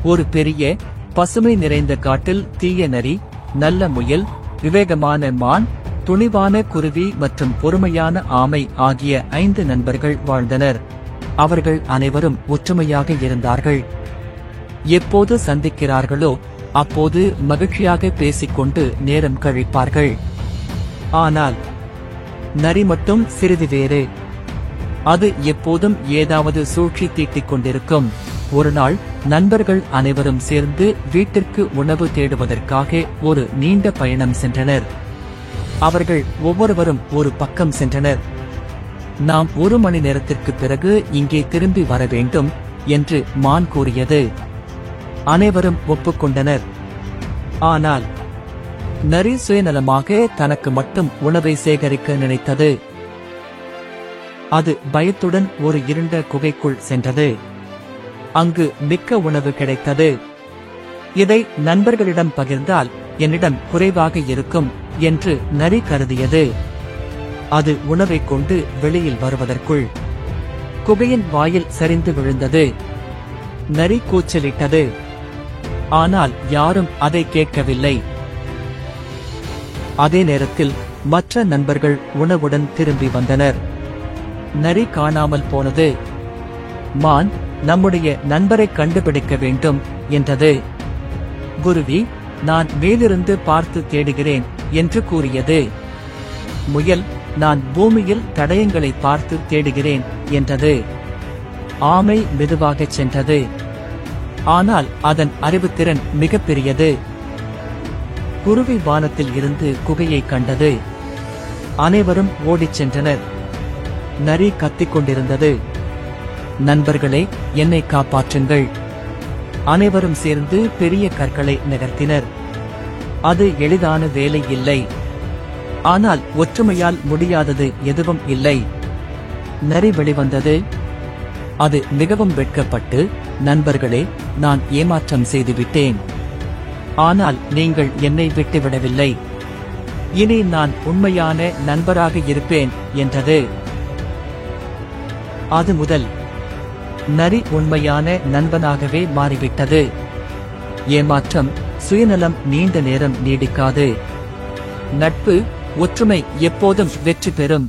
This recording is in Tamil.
ஒரு பெரிய பசுமை நிறைந்த காட்டில் தீய நரி, நல்ல முயல், விவேகமான மான், துணிவான குருவி மற்றும் பொறுமையான ஆமை ஆகிய 5 நண்பர்கள் வாழ்ந்தனர். அவர்கள் அனைவரும் ஒற்றுமையாக இருந்தார்கள். எப்போது சந்திக்கிறார்களோ அப்போது மகிழ்ச்சியாக பேசிக்கொண்டு நேரம் கழிப்பார்கள். ஆனால் நரி மட்டும் சிறிது வேறு. அது எப்போதும் ஏதாவது சூழ்ச்சி தீட்டிக் கொண்டிருக்கும். ஒரு நாள் நண்பர்கள் அனைவரும் சேர்ந்து வீட்டிற்கு உணவு தேடுவதற்காக ஒரு நீண்ட பயணம் சென்றனர். அவர்கள் ஒவ்வொருவரும் ஒரு பக்கம் சென்றனர். நாம் 1 மணி நேரத்திற்கு பிறகு இங்கே திரும்பி வர வேண்டும் என்று மான் கூறியது. அனைவரும் ஒப்புக்கொண்டனர். ஆனால் நரி சுயநலமாக தனக்கு மட்டும் உணவை சேகரிக்க நினைத்தது. அது பயத்துடன் ஒரு இருண்ட குகைக்குள் சென்றது. அங்கு மிக்க உணவு கிடைத்தது. இதை நண்பர்களிடம் பகிர்ந்தால் என்னிடம் குறைவாக இருக்கும் என்று நரி கருதியது. அது உணவைக் கொண்டு வெளியில் வருவதற்குள் குகையின் வாயில் சரிந்து விழுந்தது. நரி கூச்சலிட்டது. ஆனால் யாரும் அதை கேட்கவில்லை. அதே நேரத்தில் மற்ற நண்பர்கள் உணவுடன் திரும்பி வந்தனர். நரி காணாமல் போனது. மான் நம்முடைய நண்பரை கண்டுபிடிக்க வேண்டும் என்றது. குருவி, நான் மேலிருந்து பார்த்து தேடுகிறேன் என்று கூறியது. முயல், நான் பூமியில் தடயங்களை பார்த்து தேடுகிறேன் என்றது. ஆமை மெதுவாகச் சென்றது. ஆனால் அதன் அறிவுத்திறன் மிகப்பெரியது. குருவி வானத்தில் இருந்து குகையை கண்டது. அனைவரும் ஓடிச் சென்றனர். நரி கத்திக் கொண்டிருந்தது. நண்பர்களே, என்னை காப்பாற்றுங்கள். அனைவரும் சேர்ந்து பெரிய கற்களை நகர்த்தினர். அது எளிதான வேலை இல்லை. ஆனால் ஒற்றுமையால் முடியாதது எதுவும் இல்லை. நரி வெளிவந்தது. அது மிகவும் வெட்கப்பட்டு, நண்பர்களே, நான் ஏமாற்றம் செய்துவிட்டேன். ஆனால் நீங்கள் என்னை விட்டுவிடவில்லை. இனி நான் உண்மையான நண்பராக இருப்பேன் என்றது. அது முதல் நரி உண்மையான நண்பனாகவே மாறிவிட்டது. ஏமாற்றம், சுயநலம் நீண்ட நேரம் நீடிக்காது. நட்பு, ஒற்றுமை எப்போதும் வெற்றி பெறும்.